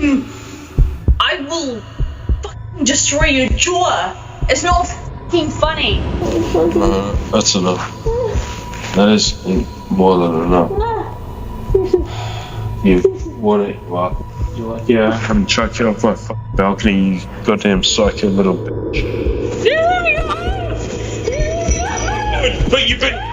I will fucking destroy your jaw. It's not fucking funny. That's enough. That is more than enough. You want it, what? You're like, yeah, I'm chucking off my fucking balcony, you goddamn psycho little bitch. But you've been...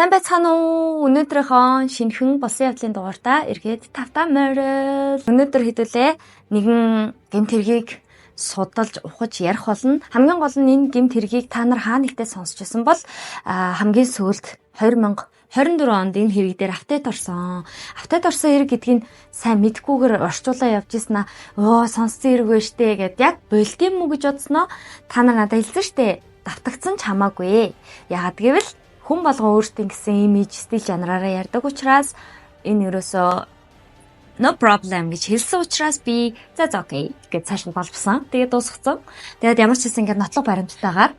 Сайн байцгаана уу? Өнөөдрийнхөө шинэхэн болсон явдлын дугаартаа эргээд тавтаа морил. Өнөөдөр хэдүүлээ нэгэн гэмт хэргийг судалж ухаж ярих болно. Хамгийн гол нь энэ гэмт хэргийг та нар хаа нэгтээ сонсч байсан бол хамгийн сүүлд 2024 онд энэ хэрэг дээр апдейт орсон. Апдейт орсон хэрэг гэдгийг сайн мэдгүйгээр орчуулаа явж ийсэн сонссон хэрэг вэ штэ гэд яг болт юм уу гэж бодсноо та нар надад хэлсэн штэ. Давтагдсан ч хамаагүй. Яагаад гэвэл хүн болгон өөртөө гэсэн имиж, стил жанраараа ярьдаг учраас энэ ерөөсөө no problem гэж хэлсэн учраас би за окей гэж цааш нь боловсон. Тэгээд дуусгацсан. Тэгээд ямар ч хэсэн ингээд нотлог баримттайгаар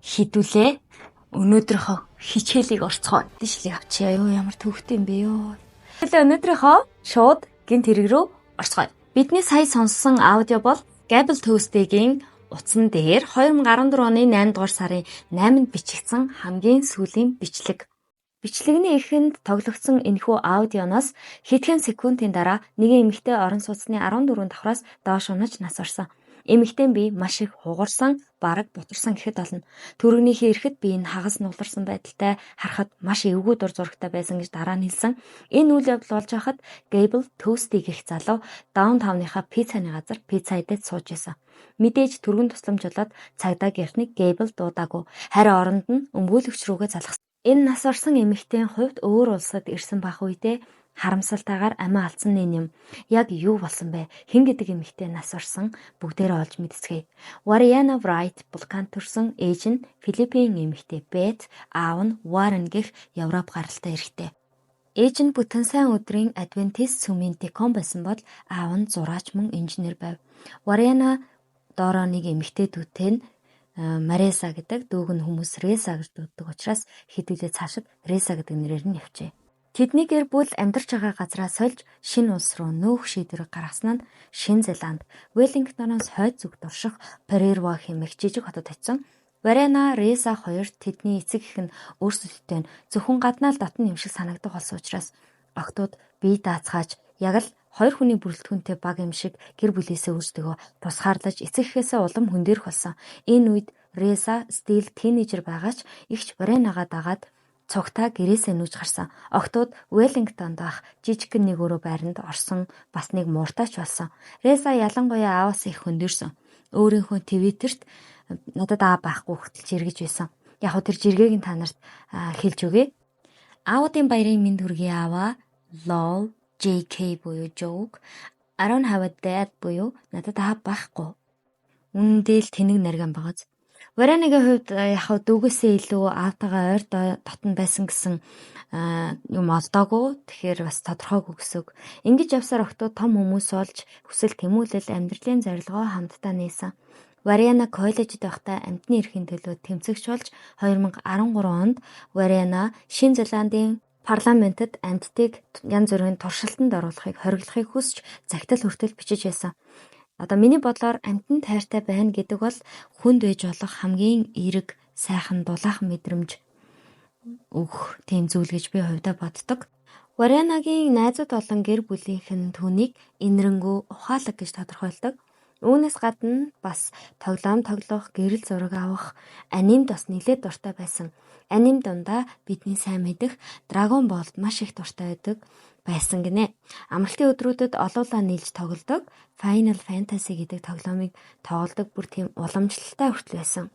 хідүүлээ. Өнөөдрийнхөө хичээлийг орцгоо. Дэшлийг авчиа юу ямар төвхтэй юм бэ ёо. Тэгээд өнөөдрийнхөө шууд гинт хэрэг рүү орцгоо. Бидний сая сонссон аудио бол Gable Toasty-гийн утсан дээр 2014 оны 8 дугаар сарын 8-нд бичигдсэн хамгийн сүүлийн бичлэг. Бичлэгний эхэнд тоглогдсон энэхүү аудионоос хэдхэн секундын дараа нэгэн эмэгтэй орон сууцны 14 давхраас доош унаж нас орсон. Эмэгтэй би маш их хугарсан, бараг бутарсан гэхэд болно. Төрөгнийхээ ирэхэд би энэ хагас нугларсан байдалтай харахад маш эвгүй дур зурагтай байсан гэж дараа нь хэлсэн. Энэ үйл явдал болж байхад Gable Toasty гэх залуу даунтауныхаа пиццаны газар пицца идэж сууж байсан. Мэдээж түргэн тусламжлаад цагдаа гэрхнийг Gable дуудаагүй. Харин оронд нь өмгөөлөгч рүүгээ залгасан. Энэ нас орсон эмэгтэйн хувьд өөр улсад ирсэн бах үедээ харамсалтайгаар амиа алдсан юм. Яг юу болсон бэ? Хэн гэдэг эмэгтэй нас орсон бүгдээрээ олж мэдцгээе. Wariana Wright Булканд төрсэн ээж нь Филиппин эмэгтэй Beth, аав нь Warren гэх Европ гаралтай эрэгтэй. Ээж нь бүтэн сайн өдрийн Adventist сүмийн декон байсан бол аав нь зураач мөн инженер байв. Wariana доороо нэг эмэгтэй дүүтэй нь Мареса гэдэг, дүүг нь хүмүүс Реса гэж дууддаг учраас хэдүүлээ цаашид Реса гэдэг нэрээр нь явжээ. Тэдний гэр бүл амьдарч байгаа газраа сольж шинэ улс руу нөөх шийдвэрийг гаргасан нь Шинэ Зеланд, Веллингтоноос хойд зүгт орших Прерва хэмээх жижиг хотод очсон. Варена, Реса хоёр тэдний эцэг эх нь өөрсдөлтөө зөвхөн гаднаал дотн юм шиг санагдах болсон учраас охтууд бие даацгааж яг л хоёр хүний бүрэлдэхүүнтэй баг юм шиг гэр бүлээсээ өөрсдөө тусгаарлаж эцэг эхээсээ улам хөндөрөх болсон. Энэ үед Реса стил тийнейжер байгаач ихч Варенага дагаад цугтаа гэрээсээ нүүж гарсан. Охтууд Веллингтонд байх жижигхэн нэг өрөө байранд орсон бас нэг мууртаач болсон. Реса ялангуяа ааваас их хөндөрсөн. Өөрийнхөө Твиттерт надад аав байхгүй хөтөлж эргэж байсан. Яг тэр жиргэгийг та нарт хэлж өгье. Аавуудын баярын мэнд хүргэе ааваа. Lol JK буюу joke. I don't have a dad буюу надад аав байхгүй. Үндэл тэнэг нарган байгааз. Варенагийн хувьд яг дүүгээсээ илүү аавтайгаа ойр дотн байсан гэсэн юм олдоогүй. Тэгэхээр бас тодорхойгүй гэсэн. Ингэж явсаар охтууд том хүмүүс олж хүсэл тэмүүлэл амьдралын зорилгоо хамтдаа нээсэн. Варена коллежид байхдаа амьтны эрхийн төлөө тэмцэгч болж 2013 онд Варена Шинэ Зеландын парламентэд амьтдыг янз бүрийн туршилтанд оруулахыг хориглохыг хүсч загтал хүртэл бичиж байсан. Одоо миний бодлоор амьтан тайртай байна гэдэг бол хүнд байж болох хамгийн эерэг, сайхан, дулаахан мэдрэмж өгөх тийм зүйл гэж би хувьдаа боддог. Варенагийн найзууд болон гэр бүлийнх нь түүнийг инэрэнгүү ухаалаг гэж тодорхойлдог. Үүнээс гадна бас тоглоом тоглох, гэрэл зураг авах, анимд бас нэлээд дуртай байсан. Аним дундаа бидний сайн мэдэх Dragon Ball маш их дуртай байдаг байсан гинэ. Амралтын өдрүүдэд олуулаа нийлж тоглодог Final Fantasy гэдэг тоглоомыг тоглодог бүр тийм уламжлалтай хүртэл байсан.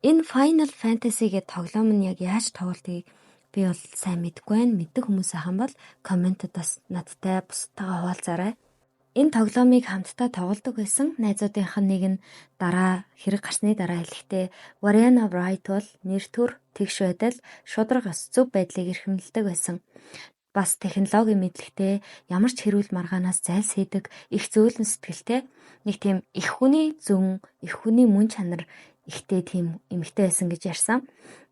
Энэ Final Fantasy гэдэг тоглоом нь яг яаж тоглодгийг би бол сайн мэдэхгүй байна. Мэддэг хүмүүс ахын бол комментэд бас надтай бусдтайгаа хуваалцаарай. Энэ тоглоомыг хамтдаа тоглодог байсан найзуудынх нь нэг нь дараа хэрэг гарсны дараа хэлэхдээ Wariana Wright бол нэр төр тэгш байдал шударга зөв байдлыг эрхэмлдэг байсан. бас технологи мэдлэгтэй, ямар ч хэрүүл маргаанаас зайлсхийдэг, их зөөлөн сэтгэлтэй, нэг тийм их хүний зөн, их хүний мөн чанар ихтэй тийм эмэгтэй байсан гэж ярьсан.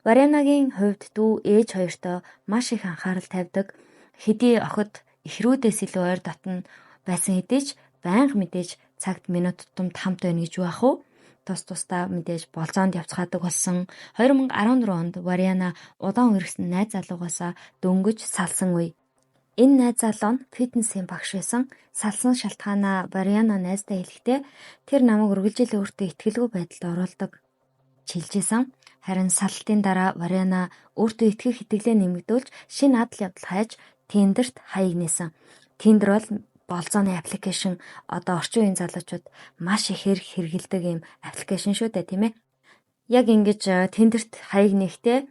Варианагийн хувьд дүү ээж хоёртоо маш их анхаарал тавьдаг. Хэдий охид эхрүүдээс илүү ойр дотно байсан хэдий ч байнга мэдээж цагт минут тутамд хамт байна гэж байх уу? Тусдаа мэдээж болзоонд явцгаадаг болсон. 2014 онд Вариана удаан үргэсэн найз залуугаасаа дөнгөж салсан үе. Энэ найз залуу нь фитнесийн багш байсан. Салсан шалтгаанаа Вариана найздаа хэлэхдээ тэр намайг үргэлжил өөртөө итгэлгүй байдалд оруулдаг чилжсэн. Харин салтын дараа Вариана өөртөө итгэх итгэлээ нэмэгдүүлж шинэ адал явдал хайж Тиндерт хаяг нээсэн. Тиндер бол болзооны аппликейшн, одоо орчин үеийн залуучууд маш ихээр хэрэгэлдэг юм аппликейшн шүү дээ, тийм ээ. Яг ингэж Тиндерт хаяг нэхтээ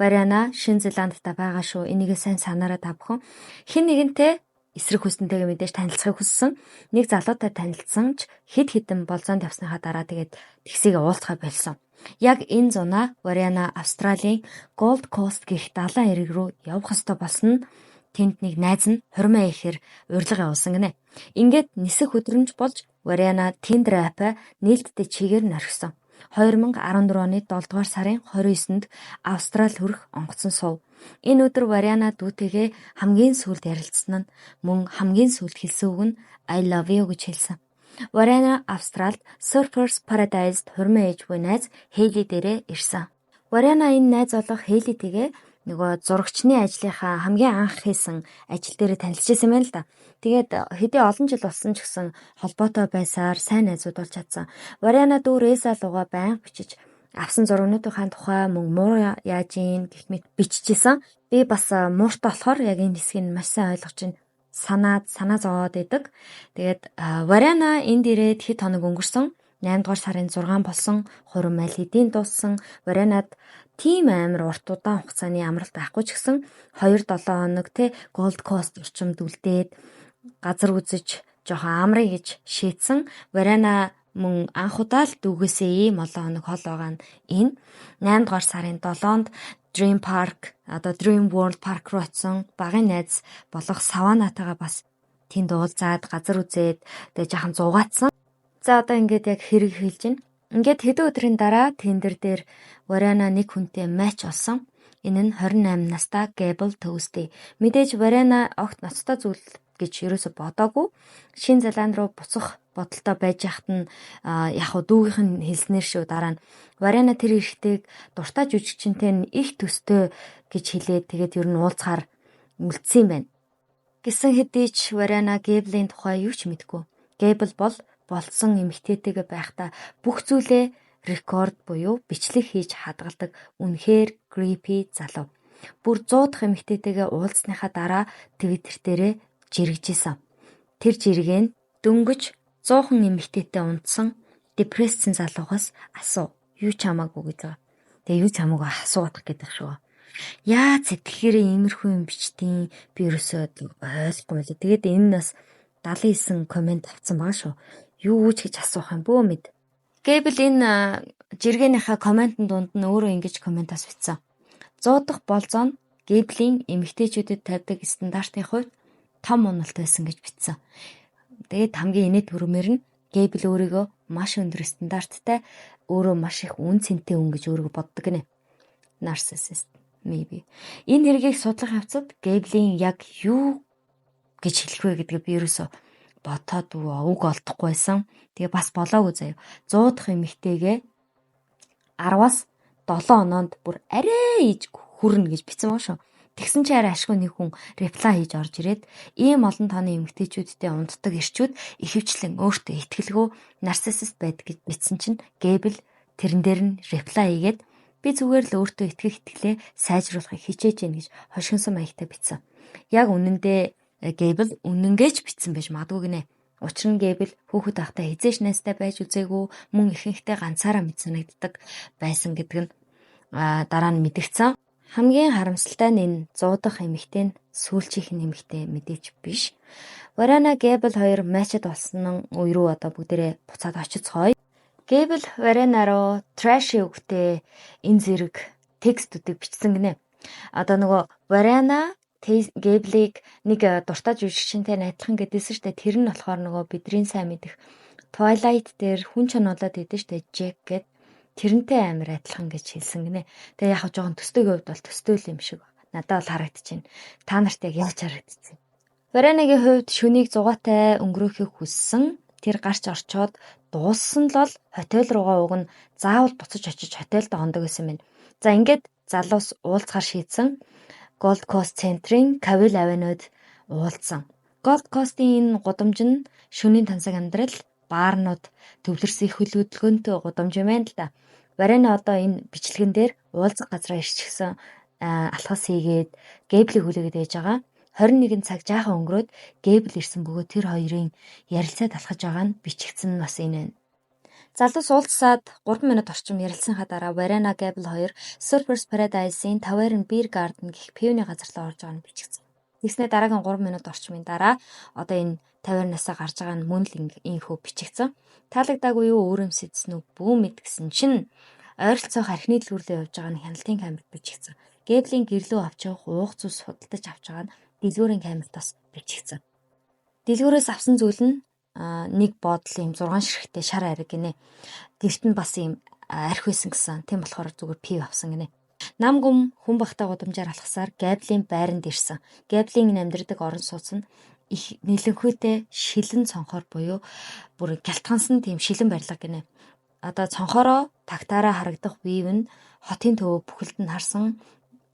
Вариана Шинэ Зеландта байгаа шүү. Энийг сайн санаараа та бүхэн. Хэн нэгэнтэй эсрэг хүснэнтэйгээ мэдээж танилцахыг хүссэн. Нэг залуутай танилцсан ч хэд хэдэн болзоонд явсныхаа дараа тэгээд тэгсийг уулзахаа болсон. Яг энэ зунаа Вариана Австралийн Gold Coast гэх далайн эрэг рүү явах ёстой болсон нь тэнд нэг найз нь хурмаа ихээр урилга явуулсан гинэ. Ингээд нисэх өдрөмж болж Вариана Tinder app нээлттэй чигээр нь орхисон. 2014 оны 7 дугаар сарын 29-нд Австрали хүрэх онгоцон сув. Энэ өдөр Вариана дүүтэйгээ хамгийн сүүлд ярилцсан нь мөн хамгийн сүүлд хэлсэн үг нь I love you гэж хэлсэн. Вариана Австралид Surfers Paradise-д хурмаа ээж буй найз Хейли дээрээ ирсэн. Вариана энэ найз болох Хейлитэйгээ нөгөө зурагчны ажлынхаа хамгийн анх хийсэн ажил дээр танилцчихсан байна л да. Тэгээд хэдий олон жил болсон ч гэсэн холбоотой байсаар сайн найзууд болж чадсан. Вариана дүү Рейса луга байнга бичиж авсан зурагнуудынхаа тухай мөн муу яаж ийн гэх мэт биччихсэн. Би бас мууртай болохоор яг энэ хэсгийг маш сайн ойлгож байна. Санаа зовоод идэг. Тэгээд Вариана энд ирээд хэд хоног өнгөрсөн. 8 дугаар сарын 6 болсон. Хурим аль хэдийн дууссан. Варианад тийм амар урт удаан хугацааны амралт байхгүй ч гэсэн 2-7 хоног те Gold Coast орчимд үлдээд газар үзэж жоохон амрыг гэж шийдсэн. Вариана мөн анх удаа л дүүгээсээ ийм олон хоног хол байгаа нь энэ 8 дугаар сарын 7-нд Dream Park, одоо Dream World Park руу очсон. Багын найз болох Саванатайгаа бас тэнд уулзаад газар үзээд тэгээ жаахан зугаацсан. За одоо ингээд яг хэрэг хэлж байна. Ингээд хэдэн өдрийн дараа Tinder дээр Вариана нэг хүнтэй матч олсон. Энэ нь 28 настай Gable Toasty. Мэдээж Вариана огт ноцтой зүйл гэж ерөөсө бодоогүй. Шинэ Зеланд руу буцах бодолтой байж яхад нь яг дүүгийнх нь хэлснээр шүү дараа нь Вариана тэр эрэгтэйг дуртай жүжигчинтэй нь их төстэй гэж хэлээд тэгээд ер нь уулзахаар үлдсэн юм байна. Гэсэн хэдий ч Вариана Gable-ийн тухай юу ч мэдэхгүй. Gable бол болцсон эмэгтэйтэйгээ байхдаа бүх зүйлээ рекорд буюу бичлэг хийж хадгалдаг үнэхээр creepy залуу. Бүр 100 дахь эмэгтэйтэйгээ уулзсныхаа дараа Twitter дээрээ жиргэжсэн. Тэр жиргээ нь дөнгөж 100хан эмэгтэйтэй унтсан депресссэн залуугаас асуу. Юу ч хамаагүй гэж байгаа. Тэгээ юу ч хамаагүй асуух гэдэг шүү. Яа сэтгэхээр иймэрхүү юм бичтiin би ерөөсөө ойлгохгүй байлаа. Тэгээд энэ нас 79 комент авсан байгаа шүү. Юу ч гэж асуух юм бөө мэд. Gable энэ жиргэнийхаа комментын дунд нь өөрөө ингэж комментаас бичсэн. 100 дахь болзоо нь Gable-ийн эмэгтэйчүүдэд тавьдаг стандартын хувьд том уналт байсан гэж бичсэн. Тэгээд хамгийн инээд төрөмөр нь Gable өөрийгөө маш өндөр стандарттай, өөрөө маш их үн цэнтэй хүн гэж өөрийгөө боддог гинэ. Narcissist maybe. Энэ хэргийг судлах явцад Gable-ийн яг юу гэж хэлэх вэ гэдгийг би ерөөсө бодоод үг олдохгүй байсан. Тэгээ бас болоогүй заяа. 100 дахь эмэгтэйгээ 10-аас 7 оноонд бүр арай иж хүрнэ гэж бичсэн байгаа шүү. Тэгсэн чи арай ашгүй нэг хүн реплай хийж орж ирээд ийм олон тооны эмэгтэйчүүдтэй унддаг ирчүүд ихэвчлэн өөртөө итгэлгүй нарциссист байдаг гэж бичсэн чинь Gable тэрэн дээр нь реплай хийгээд би зүгээр л өөртөө итгэх итгэлээ сайжруулахыг хичээж гин гэж хошгинсон маягтай бичсэн. Яг үнэндээ Gable үнэнгээч бичсэн байж магадгүй гинэ. Учир нь Gable хүүхэд ахтай хизээш найстай байж үзээгүй мөн ихэнхдээ ганцаараа мэд санагддаг байсан гэдэг нь дараа нь мэдгдсэн. Хамгийн харамсалтай нь энэ 100 дахь эмэгтэй нь сүүлчийнх нь эмэгтэй мэдээч биш. Вариана Gable хоёр матчд болсон үе рүү одоо бүгдээрээ буцаад очицгоё. Gable Вариана руу траши үгтэй энэ зэрэг текстүүдийг бичсэн гинэ. Одоо нөгөө Вариана Гэблийг нэг дуртай жүжигчтэй найдлах гэдээсэн штэ тэр нь болохоор нөгөө бидний сайн мэдих Twilight дээр хүн чануулаад идэв штэ Jack гэд тэрнтэй амар адилхан гэж хэлсэн гинэ. Тэгээ яг жоохон төстөгийн хувьд бол төстэй л юм шиг надад бол харагдчихэв. Та нарт яг яаж харагдчихэв? Веронагийн хувьд шөнийг зугаатай өнгөрөөхийг хүссэн. Тэр гарч орчоод дууссан л бол хотел руугаа уг нь заавал буцаж очиж хотелд ондог гэсэн юм. За ингээд залуус уулзахаар шийдсэн. Gold Coast центрийн Кавил авенуд уулзсан. Gold Coast-ийн энэ гудамж нь шөнийн тансаг амьдрал, баарнууд, төвлөрсөн их хөдөлгөөнтэй гудамж юм байна л да. Варена одоо энэ бичлэгэн дээр уулзах газраа ирчихсэн алхас хийгээд Гэблийг хүлээгээд байж байгаа. 21 цаг жаахан өнгөрөөд Гэбл ирсэн бөгөөд тэр хоёрын ярилцаад алхаж байгаа нь бичигдсэн нь бас энэ. Залуус уулзсаад 3 минут орчим ярилцсанхаа дараа Варена Гэбл хоёр Surfers Paradise-ийн Tavern Beer Garden гэх пивны газар руу орж байгаа нь бичигдсэн. Тэгснээр дараагийн 3 минут орчмын дараа одоо энэ тавернасаа гарч байгаа нь мөн л инхүү бичигдсэн. Таалагдаагүй юу өөр юм сэдсэн үү бүү мэдгсэн чинь ойролцоох архины дэлгүүрлөө явж байгаа нь хяналтын камерт бичигдсэн. Гэблийн гэрлөө авч явах уух зүйлс худалдаж авч байгаа нь дэлгүүрийн камерт бас бичигдсэн. Дэлгүүрээс авсан зүйл нь нэг бодол юм 6 ширхтээ шар ариг гинэ. Гэрт нь бас юм арх байсан гэсэн. Тийм болохоор зүгээр пив авсан гинэ. Нам гүм хүн бахтай гудамжаар алхасаар Гэблийн байранд ирсэн. Гэблийн амьдрдаг орон сууц нь их нэлэнхүйтэй шилэн цонхоор буюу бүр гялтгансан тийм шилэн барилга гинэ. Одоо цонхороо тагтаараа харагдах бив нь хотын төвөө бүхэлд нь харсан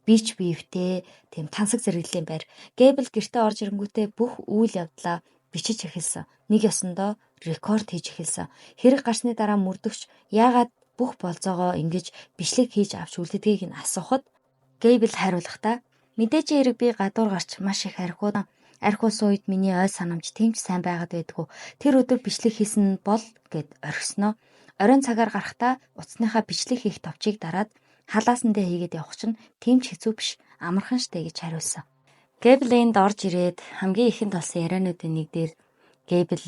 бич бивтэй тийм тансаг зэрэглэлийн байр. Гэбл гэртээ орж ирэнгүүтээ бүх үйл явдлаа бичиж эхэлсэн. Нэг ёсондоо рекорд хийж эхэлсэн. Хэрэг гарсны дараа мөрдөгч яагаад бүх болцоогоо ингэж бичлэг хийж авч үлддгийг нь асуухад Гэбл хариулахдаа мэдээж хэрэг би гадуур гарч маш их архиусан үед миний ой санамж тэмч сайн байгаад байдгүй. Тэр өдөр бичлэг хийсэн бол гэд орхисноо. Оройн цагаар гарахдаа утасныхаа бичлэг хийх товчийг дараад халаасандаа хийгээд явах чинь тэмч хэцүү биш амархан штэ гэж хариулсан. Гэбл энд орж ирээд хамгийн ихэнд болсон яриануудын нэг дээр Гэбл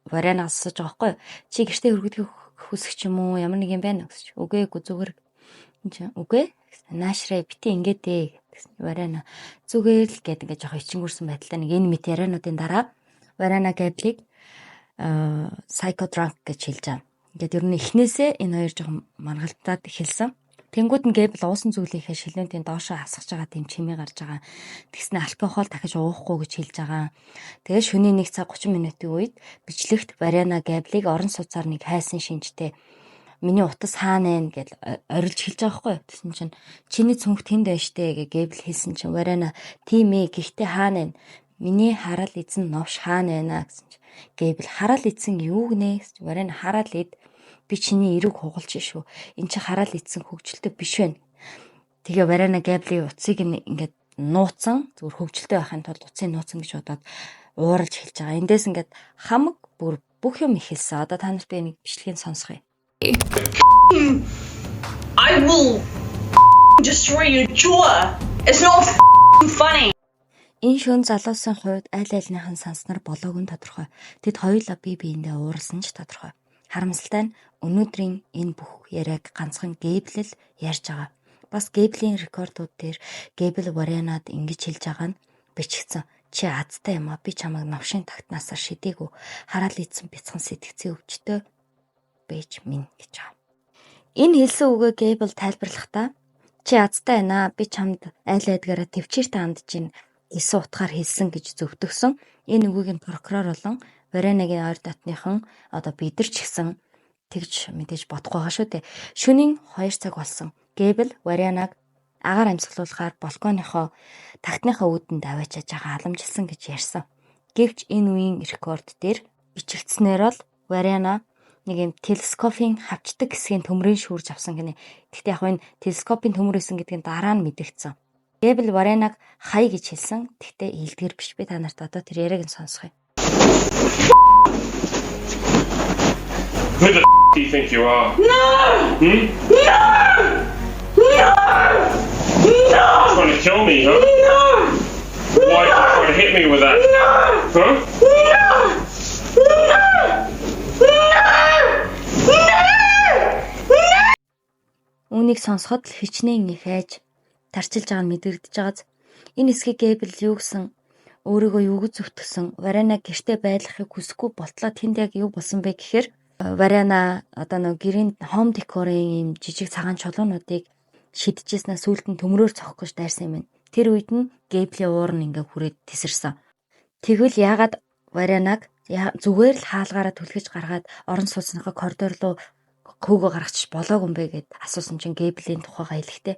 Варенаас асууж байгаа хгүй. Чи гэртээ хөргөдгийг хүсэх юм уу? Ямар нэг юм байна гэсэн чи. Үгүй зүгээр. Үгүй. Наашраа бити ингээд дээ гэсэн. Варена зүгээр л гээд ингээд жоохон ичингүрсэн байдалтай нэг энэ мэт яриануудын дараа Варена Гэблийг psychodrunk гэж хэлж байгаа. Ингээд ер нь эхнээсээ энэ хоёр жоохон маргалтаад эхэлсэн. Тэнгүүд нь Гэбл уусан зүйлийнхээ шилнүүдийн доошоо хасгаж байгаа тийм чимээ гарч байгаа. Тэгснэ алкогол дахиж уухгүй гэж хэлж байгаа. Тэгээ шөнийн 1 цаг 30 минутын үед бичлэгт Варена Гэблийг орон сууцаар нэг хайсан шинжтэй миний утас хаана вэ гэж орилж хэлж байгаа хгүй. Тэгсэн чинь чиний цүнх тэнд байж тээ гэж Гэбл хэлсэн чинь Варена тийм ээ гэхдээ хаана вэ? Миний хараал эзэн новш хаана байна гэсэн чинь Гэбл хараал эзэн юу гинэ? Варена хараал эд би чиний эрэг хугалж шүү. Энд чи хараал идсэн хөвгчлөлтөө биш байна. Тэгээ Варена Гэблийн утсыг ингээд нууцсан. Зүгээр хөвгчлөлтөө байхын тулд утсыг нууцсан гэж бодоод ууралж хэлж байгаа. Эндээс ингээд хамаг бүр бүх юм ихэлсэн. Одоо та нарт би нэг бичлэгийг сонсгоё. I will destroy your jaw. It's not funny. Энэ шөн залуусын хувьд аль альныхан санснаар болоогүй нь тодорхой. Тэд хоёулаа бие биендээ ууралсан ч тодорхой. Харамсалтай нь өнөөдрийн энэ бүх яриаг ганцхан Гэбл л ярьж байгаа. Бас Гэблийн рекордууд дээр Гэбл Варенад ингэж хэлж байгаа нь бичигдсэн. Чи азтай юм а би чамайг навшин тагтнаасаа шидээгүй хараал ийдсэн бяцхан сэтгцэн өвчтөө бэж минь гэж байгаа. Энэ хэлсэн үгээ Гэбл тайлбарлахдаа чи азтай байна би чамд айл айдгаараа төвчээртэй хандж ийн гэсэн утгаар хэлсэн гэж зөвтгсөн. Энэ үгийг нь прокурор болон Варенагийн ойр дотныхан одоо бидэрч гисэн тэгж мэдээж бодох байгаа шүү дээ. Шөнийн 2 цаг болсон. Гэбл Варенаг агаар амьсгалуулахаар балконыхоо тагтныхаа үүдэнд аваачааж байгаа халамжилсан гэж ярьсан. Гэвч энэ үеийн рекорд дээр бичигдснээр бол Варена нэг юм телескопын хавчдаг хэсгийн төмрийн шүүрж авсан гинэ. Гэхдээ яг энэ телескопын төмөрөөсөн гэдгийг дараа нь мэдэгдсэн. Гэбл Варенаг хай гэж хэлсэн. Гэхдээ илтгэр биш. Би та нарт одоо тэр яриаг нь сонсгоё. Who the do you think you are? No! Hmm? No! No! No! Trying to kill me, huh? No! Why are you trying to hit me with that? No! Huh? No! No! Үүнийг сонсоход л хичнээн их айж тарчилж байгаа нь мэдэгдэж байгааз Энэ хэсгийг Гэбл юу гэсэн өөрийгөө юу гэж зөвтгсөн Варена гэртээ байрлахыг хүсэхгүй болтлоо тэнд яг юу болсон бэ гэхээр Варена одоо нэг гэрийн home decor-ын юм жижиг цагаан чулуунуудыг шидчихснээр сүүлд нь төмрөөр цохих гэж дайрсан юм байна. Тэр үед нь Гэблийн уур нь ингээ хүрээд тесэрсэн. Тэгвэл яагаад Варенаг зүгээр л хаалгаараа түлхэж гаргаад орон сууцныхаа коридор руу хөөгөө гаргачих болоогүй юм бэ гэд асуусан чинь Гэблийн тухайгаа хэлэхдээ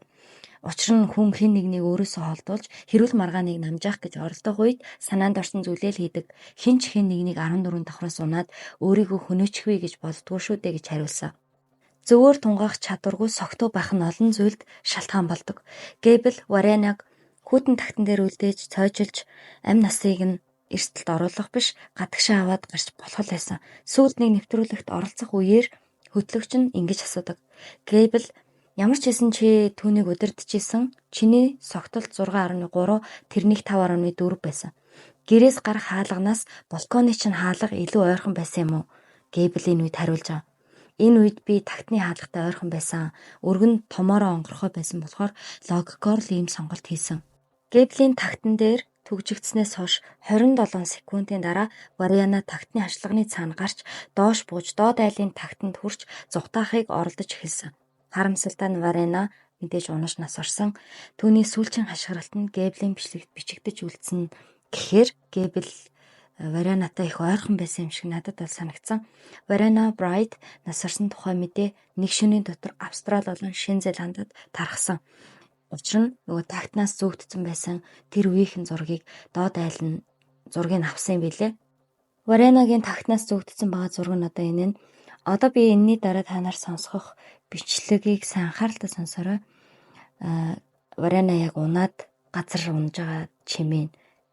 учир нь хүн хэн нэгнийг өөрөөсөө холдуулж хэрүүл маргааныг намжаах гэж оролдох үед санаанд орсон зүйлээ л хийдэг. Хэн ч хэн нэгнийг 14 давхраас унаад өөрийгөө хөнөөчихвээ гэж боддгоо шүү дээ гэж хариулсан. Зөвөр тунгаах чадваргүй согтуу байх нь олон зүйлд шалтгаан болдог. Гэбл Варенаг хүйтэн тагтан дээр үлдээж цойжилж амь насыг нь эрсдэлд оруулах биш гадагшаа аваад гарч болох байсан. Сүүлд нэг нэвтрүүлэгт оролцох үеэр хөтлөгч нь ингэж асуудаг. Гэбл ямар ч хэсэн чи түүнийг удирдахжсэн чиний согтолт 6.3 тэрнийг 5.4 байсан. Гэрээс гарах хаалганаас балконы чинь хаалга илүү ойрхон байсан юм уу? Гэбл энэ үед хариулж байгаа. Энэ үед би тагтны хаалгатай ойрхон байсан. Өргөн томоороо онгорхой байсан болохоор логикоор л ийм сонголт хийсэн. Гэблийн тагтан дээр түгжигдснээс хойш 27 секундын дараа Варена тагтны ашлагны цаана гарч доош бууж доод айлын тагтанд хүрч зүгтаахыг оролдож эхэлсэн. Харамсалтай нь Варена мэдээж унаж нас орсон. Түүний сүүлчийн хашгиралт нь Гэблийн бичлэгт бичигдэж үлдсэн гэхээр Гэбл Варенатай их ойрхон байсан юм шиг надад бол санагдсан. Варена Брайт нас орсон тухай мэдээ нэг шөнийн дотор Австрали болон Шинэ Зеландад тархсан. Учир нь нөгөө тагтнаас зүүгдсэн байсан тэр үеийнхэн зургийг доод айл нь зургийг авсан юм билээ. Варенагийн тагтнаас зүүгдсэн байгаа зураг нь одоо энэ нь. Одоо би энэний дараа та нар сонсгох бичлэгийг сайн анхааралтай сонсорой. Варена яг унаад газар унаж байгаа чимээ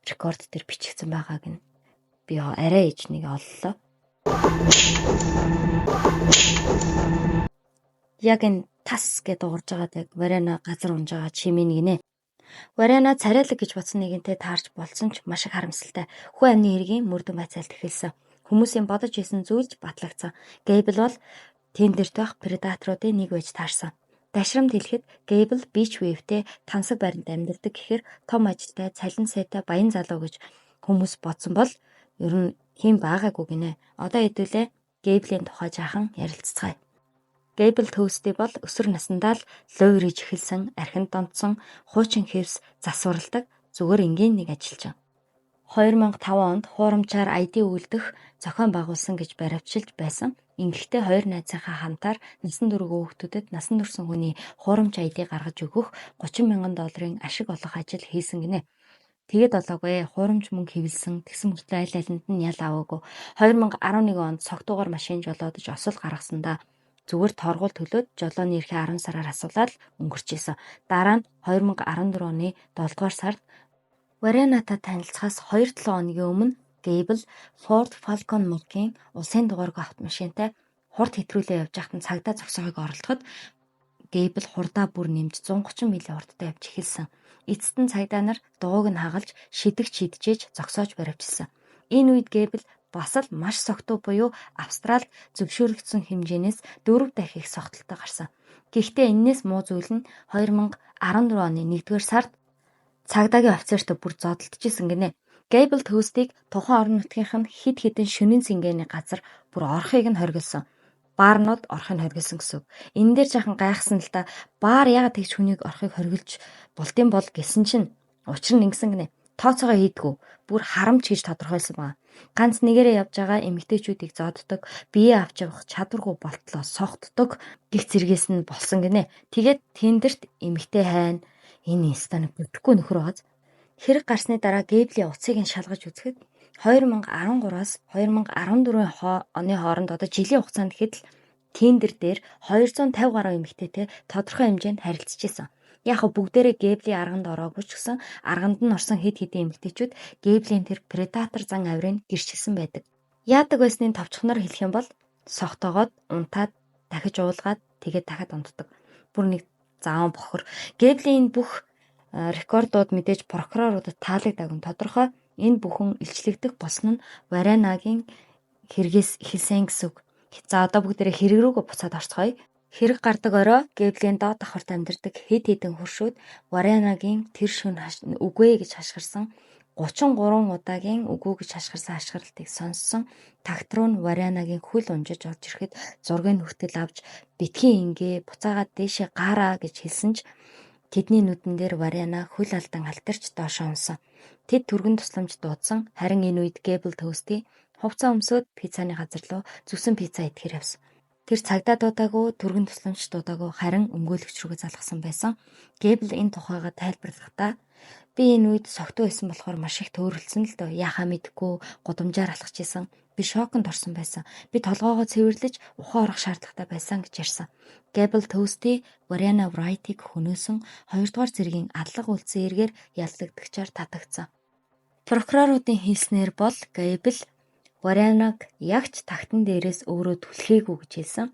рекорд дээр бичигдсэн байгааг нь би арай ээж нэг оллоо. Яг энэ тас гэдээ дуурж байгаа яг Варена газар унаж байгаа чимээ гинэ. Варена царайлаг гэж бодсон нэгэнтэй таарч болсон ч маш их харамсалтай. Хүү амны эргийн мөрдөн байцаалт эхэлсэн. Хүмүүсийн бодож исэн зүйлж батлагдсан. Гэбл бол тендерт байх предаторуудын нэг байж таарсан. Дашрамд хэлэхэд Гэбл бич вэвтэй тансаг байранд амьдардаг гэхээр том ажилтай, цалин сайтай баян залуу гэж хүмүүс бодсон бол ер нь тийм байгаагүй гинэ. Одоо хэдүүлээ Гэблийн тухай жаахан ярилццгаая. Гэбл төвстэй бол өсвөр насндаа л лойрж эхэлсэн, архинд донтсон, хуучин хевс засварладаг зүгээр энгийн нэг ажилчин. 2005 онд хуурамчаар ID үлдэх зохион байгуулсан гэж баримтшилж байсан. Ингэхдээ хоёр найзынхаа хамтаар насан турш хүүхдүүдэд насан турсан хүний хуурамч ID гаргаж өгөх $30,000 ашиг олох ажил хийсэн гинэ. Тэгээд болоогүй хуурамч мөнгө хэвлсэн тэгсэн мөртлөө аль алинд нь ял аваагүй. 2011 онд цогтуугаар машин жолоодож осол гаргасандаа зүгээр торгуул төлөөд жолооны эрхээ 10 сараар асуулаад өнгөрч исэн. Дараа нь 2014 оны 7 дугаар сард Варенатай танилцахаас 2-7 хоногийн өмнө Гэбл Ford Falcon маркийн улсын дугааргүй автомашинтай хурд хэтрүүлээ явж байхад цагдаа зогсоохыг оролдоход Гэбл хурдаа бүр нэмж 130 милийн хурдтай явж эхэлсэн. Эцэст нь цагдаа нар дууг нь хагалж шидэгж зогсоож баривчилсан. Энэ үед Гэбл бас л маш согтуу буюу Австрали зөвшөөрөгдсөн хэмжээнээс 4 дахин их согтолтой гарсан. Гэхдээ энэс муу зүйл нь 2014 оны 1-р сард цагдаагийн офицертой бүр зодтолдчихсэн гинэ. Гэбл төвстийг тухайн орон нутгийнх нь хид хідэн шөнийн цэнгэний газар бүр орохыг нь хоригдсон. Баарнууд орохыг хоригдсон гэсэн. Энэ дээр жаахан гайхсан л та баар яагаад тэгж хүнийг орохыг хоригдж болдсон бол гэсэн чинь учир нь ингэсэн гинэ. Тооцоогоо хийдгүү. Бүр харамч гэж тодорхойлсон байна. Ганц нэгээрээ явж байгаа эмэгтэйчүүдийг зодддог, бие авч явах чадваргүй болтлоо согтдог гих зэргээс нь болсон гинэ. Тэгээд тэндэрт эмэгтэй хайна энэ инстаныг бүтэхгүй нөхөр байгааз хэрэг гарсны дараа Гэблийн утсыг нь шалгаж үзэхэд 2013-аас 2014 оны хооронд одоо жилийн хугацаанд гэхэд л тендер дээр 250 гаруй эмэгтэйтэй тодорхой хэмжээнд харилцаж исэн. Яг бүгдээрээ Гэблийн арганд ороогүй ч гэсэн арганд нь орсон хэд хэдэн эмэгтэйчүүд Гэблийн тэр предатор зан авирыг гэрчилсэн байдаг. Яадаг байсныг товчхоноор хэлэх юм бол согтоогоод унтаад дахиж уулгаад тэгээд дахиад унтдаг. Бүр нэг зааван бохор. Гэблийн бүх рекордууд мэдээж прокуроруудад таалагдаагүй тодорхой. Энэ бүхэн илчлэгдэх болсон нь Варенагийн хэрэгээс эхэлсэн гэсэн үг. За одоо бүгдээрээ хэрэг рүүгээ буцаад орцгоё. Хэрэг гардаг орой Гэблийн доод давхарт амьдардаг хэд хэдэн хөршүүд Варианагийн тэр шөнө үгүй гэж хашгирсан 33 удаагийн үгүй гэж хашгирсан хашгиралтыг сонссон тагт руу нь Варианагийн хөл унжиж орж ирэхэд зургийг хүртэл авч битгий ингээ буцаагаад дээшээ гаараа гэж хэлсэн ч тэдний нүдэн дээр Вариана хөл алдан алтарч доошоо унсан. Тэд түргэн тусламж дуудсан. Харин энэ үед Гэбл төөстэй хувцас өмсөд пиццаны газар руу зүгсэн пицца идэхээр явсан. Тэр цагдаа дуудаагүй, түргэн тусламж дуудаагүй, харин өмгөөлөгч рүүгээ залгасан байсан. Гэбл энэ тухайга тайлбарлахдаа би энэ үед согтуу байсан болохоор маш их төөрөлдсөн л дөө. Яхаа мэдэхгүй гудамжаар алхаж исэн. Би шоконд орсон байсан. Би толгоогоо цэвэрлэж ухаан орох шаардлагатай байсан гэж ярьсан. Гэбл төөстэй Вариана Врайтыг хөнөөсөн 2 дугаар зэргийн адлага үйлцэн эргээр яллагдагчаар татагдсан. Прокуроруудын хэлснээр бол Гэбл Варианаг ягч тагтан дээрээс өөрөө түлхээгүй гэж хэлсэн.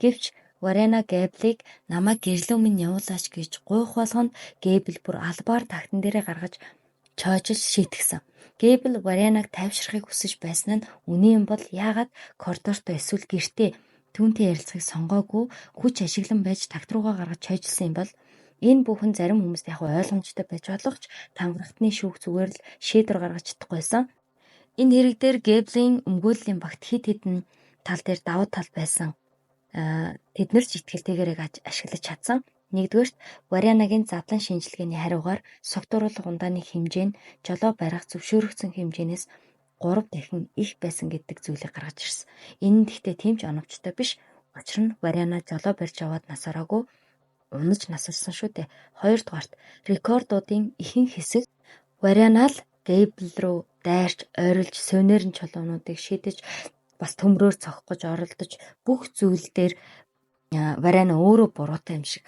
Гэвч Вариана Гэблийг намайг гэрлөө минь явуулаач гэж гуйх болгонд Гэбл бүр албаар тагтан дээрээ гаргаж чойжиж шийтгсэн. Гэбл Варианаг тайвшрахыг хүсэж байсан нь үний юм бол яагаад коридорт эсвэл гэртээ түүнтэй ярилцахыг сонгоогүй хүч ашиглан байж тагт руугаа гаргаж чойжилсан юм бол энэ бүхэн зарим хүмүүст яг ойлгомжтой байж болох ч тангартны шүүх зүгээр л шийдвэр гаргаж чадахгүйсэн. Энэ хэрэг дээр Гэблийн өмгөөллийн багт хэд хэдэн тал дээр давуу тал байсан. Тэднэр ч итгэлтэйгээр ашиглаж чадсан. Нэгдүгээрт Варианагийн задлан шинжилгээний хариугаар согтууруулах ундааны хэмжээ нь жолоо барих зөвшөөрөгдсөн хэмжээнээс 3 дахин их байсан гэдэг зүйлийг гаргаж ирсэн. Энэ нь гэхдээ тийм ч оновчтой биш. Учир нь Вариана жолоо барьж аваад нас ороогүй унаж насарсан шүү дээ. Хоёрдугаарт рекордуудын ихэнх хэсэг Вариана л Гэбл рүү дайрч ойрлж сувенирын чулуунуудыг шидэж бас төмрөөр цохих гэж оролдож бүх зүйл дээр Вариана өөрөө буруутай юм шиг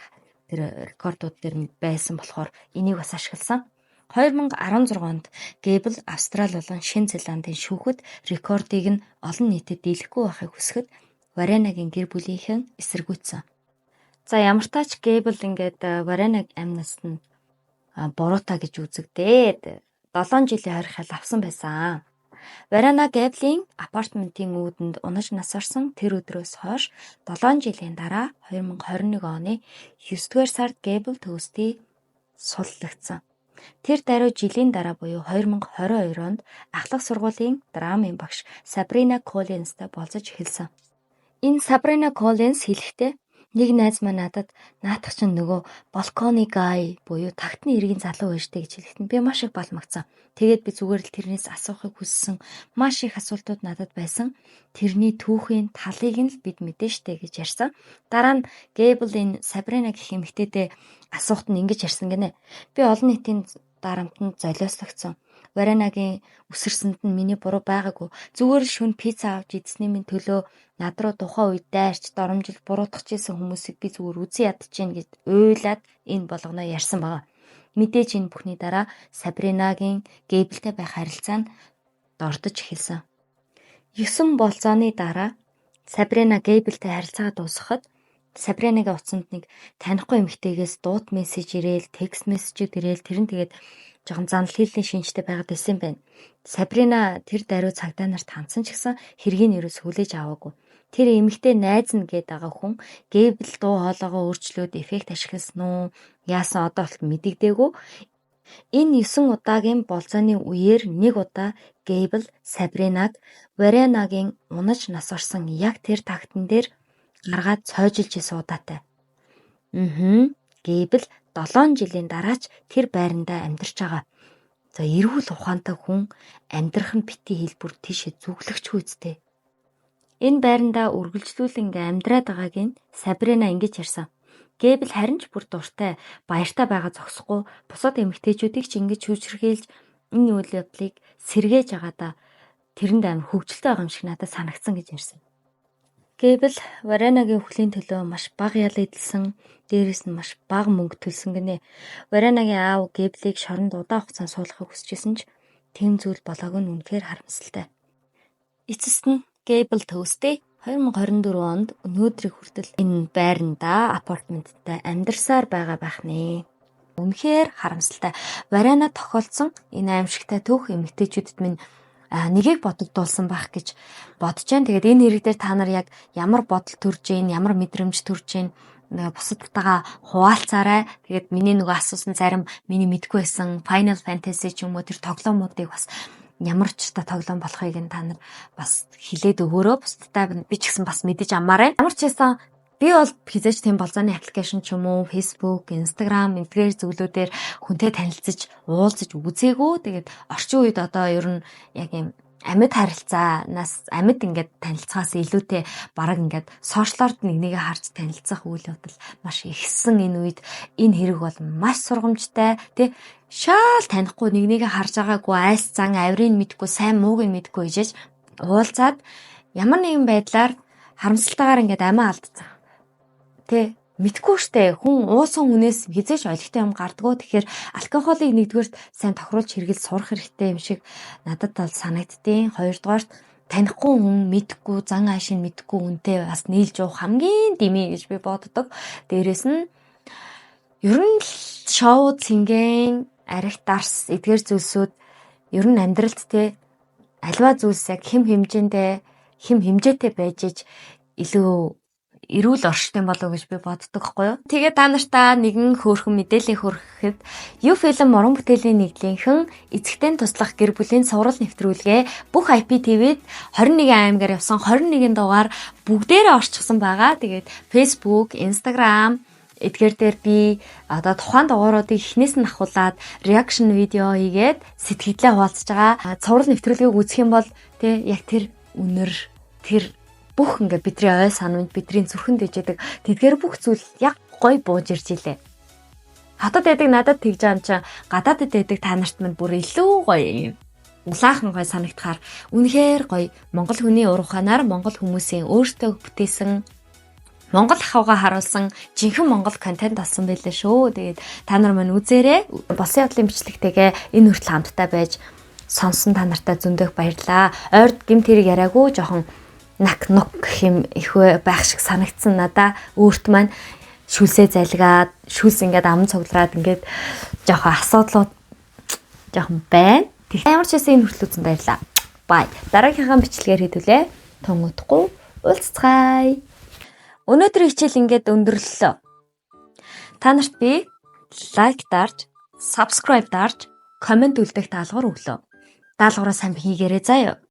тэр рекордууд дээр байсан болохоор энийг бас ашигласан. 2016 онд Гэбл Австрали болон Шинэ Зеландын шүүхэд рекордыг нь олон нийтэд дийлэхгүй байхыг хүсэхэд Варианагийн гэр бүлийнхэн эсэргүүцсэн. За ямар тач Гэбл ингээд Варианаг амнаас нь буруутай гэж үзэгдээд 7 жилийн хоригдол авсан байсан. Вариана Гэблийн апартментын үүдэнд унаж нас орсон тэр өдрөөс хойш 7 жилийн дараа 2021 оны 9-р сард Гэбл төөстэй суллагдсан. Тэр даруй жилийн дараа буюу 2022 онд ахлах сургуулийн драмын багш Сабрина Коллинстай болцож эхэлсэн. Энэ Сабрина Коллинс хэлэхдээ нэг найз маань надад наадах чинь нөгөө балконы гай буюу тагтны иргэн залуу байжтэй гэж хэлэхэд би маш их балмагцсан. Тэгээд би зүгээр л тэрнээс асуухыг хүссэн. Маш их асуултууд надад байсан. Тэрний түүхийн талыг нь л бид мэдэн штэ гэж ярьсан. Дараа нь Гэбл энэ Сабрина гэх эмэгтэйдээ асуухт нь ингэж ярьсан гинэ. Би олон нийтийн дарамтанд золиослогдсон. Варианагийн үсэрсэнд нь миний буруу байгаагүй. Зүгээр л шүн пицца авч идсний минь төлөө над руу тухайн үед дайрч доромжилж буруутгах гэсэн хүмүүсийг би зүгээр үзэн ядчихээн гэж уйлаад энэ болгоно ярьсан байгаа. Мэдээж энэ бүхний дараа Сабринагийн Гэблтэй байх харилцаа нь дордож эхэлсэн. 9 болцооны дараа Сабрина Гэблтэй харилцаагаа дуусгахад Сабринагийн утсанд нэг танихгүй эмэгтэйгээс дууд мессеж ирээл, текст мессежүүд ирээл тэр нь тэгээд жоохон занл хийлийн шинжтэй байгаад байсан юм байна. Сабрина тэр даруй цагдаа нарт хандсан ч гэсэн хэргийг ерөөс хүлээж аваагүй. Тэр эмэгтэй найз нь гээд байгаа хүн Гэбл дуу хоолойгоо өөрчлөөд эффект ашигласан уу? Яасан одоо болт мэдэгдээгүй. Энэ 9 удаагийн болцооны үеэр нэг удаа Гэбл Сабринаг Варианагийн унаж нас орсон яг тэр тагтан дээр гаргаад цойжилж суудаатай. Гэбл 7 жилийн дараач тэр байрандаа амьдарч байгаа. За эрүүл ухаантай хүн амьдрах нь бити хэлбэр тийшээ зүглэгчгүй үстэй. Энэ байрандаа үргэлжлүүлэн амьдраад байгааг нь Сабрина ингэж ярьсан. Гэбл харин ч бүр дуртай, баяртай байгаа зогсохгүй бусад эмэгтэйчүүдийг ч ингэж шүүжрхийлж энэ үйл явдлыг сэргээж байгаадаа тэрэнд амар хөвгөлтэй байгаа юм шиг надад санагдсан гэж ярьсан. Гэбл Варианагийн өхлийн төлөө маш бага ял эдэлсэн, дээрээс нь маш бага мөнгө төлсөн гинэ. Варианагийн аав Гэблийг шоронд удаан хугацаанд суулгахыг хүсэжсэн ч тийм зүйл болоогүй нь үнэхээр харамсалтай. Эцэст нь Гэбл төөстэй 2024 онд өнөөдрийг хүртэл энэ байрандаа апартменттай амьдарсаар байгаа байх нэ. Үнэхээр харамсалтай. Вариана тохиолдсон энэ аимшигтай түүх эмэгтэйчүүдэд минь нэгийг бодогдуулсан байх гэж бодож байна. Тэгээд энэ хэрэг дээр та нар яг ямар бодол төрж гин, ямар мэдрэмж төрж гин бусадтайгаа хуваалцаарай. Тэгээд миний нөгөө асуусан зарим миний мэдгүй байсан Final Fantasy ч юм уу тэр тоглоомуудыг бас ямар ч та тоглоом болохыг нь та нар бас хилээд өгөөрөө. Бусдтай би ч гэсэн бас мэдэж амаарай. Ямар ч байсан би бол хизээч тийм болзооны аппликейшн ч юм уу, Facebook, Instagram эдгээр зүйлүүдээр хүнтэй танилцаж, уулзаж үзээгүү. Тэгээд орчин үед одоо ер нь яг юм амьд харилцаанаас амьд ингээд танилцахаас илүүтэй бараг ингээд сошиалорд нэгнийгээ харж танилцах үйл явдал маш ихсэн энэ үед энэ хэрэг бол маш сургамжтай тий шал танихгүй нэгнийгээ харж байгаагүй айс зан авирыг мэдгүй сайн мууг нь мэдгүй ижиж уулзаад ямар нэгэн байдлаар харамсалтайгаар ингээд амиа алдсан тий мэдгүй штэ хүн уусан хүнээс хизээш олигтой юм гардгөө. Тэгэхээр алкоголыг нэгдүгээр сайн тохируулж хэрэгэл сурах хэрэгтэй юм шиг надад бол санагдтiin. Хоёрдугаарт танихгүй хүн мэдгүй зан аашин мэдгүй хүнтэй бас нийлж явах хамгийн дими гэж би боддог. Дээрээс нь ер нь шоу цэнгэн арих дарс эдгээр зүйлсүүд ер нь амьдралд те альва зүйлс яг хэм хэмжээтэй байж иж илүү эрүүл орштой болов гэж би боддог хгүй юу. Тэгээд та нартаа нэгэн хөөрхөн мэдээлэл хүргэхэд юу фильм уран бүтээлийн нэглийнхэн эцэгтэй туслах гэр бүлийн сурал нэвтрүүлгээ бүх IPTV-д 21 аймгаар явсан 21 дугаар бүгдээрээ орчихсон байгаа. Тэгээд Facebook, Instagram эдгээр дээр би одоо тухайн дугааруудыг эхнээс нь ахуулаад реакшн видео хийгээд сэтгэлдээ хуваалцаж байгаа. Сурал нэвтрүүлгийг үзэх юм бол тий яг тэр үнэр тэр бүх ингээд бидний ой санамж бидний зүрхэнд дэжэдэг тэдгээр бүх зүйл яг гой бууж ирж илээ. Хатад байдаг надад тэгж аам чи гадаадд байдаг та нарт мань бүр илүү гоё юм. Улаахан гоё санагдахаар үнэхээр гоё Монгол хүний уруханаар Монгол хүмүүсийн өөртөө бүтээсэн Монгол ахуйгаа харуулсан жинхэнэ Монгол контент болсон байлээ шүү. Тэгээд та нар мань үзээрэй. Болсон явдлын бичлэгтэйгээ энэ хүртэл хамтдаа байж сонсон та нартай зөндөх баярлаа. Ойрд гэмт хэрэг яриаггүй жоохон нак нук гэх юм их байх шиг санагдсан надаа. Өөрт маань шүлсээ залгаад шүлс ингээд ам цуглараад ингээд жоохон асуудлууд жоохон байна. Тэгэхээр ямар ч байсан энэ хүртэл үзэн баярлаа. Бай. Дараагийнхаа бичлэгээр хэдүүлээ. Тун утахгүй уулзцгаая. Өнөөдрийн хичээл ингээд өндөрлөлөө. Та нарт би лайк дарж, subscribe дарж, комент үлдэх даалгавар өглөө. Даалгавраа сайн хийгээрэй заяа.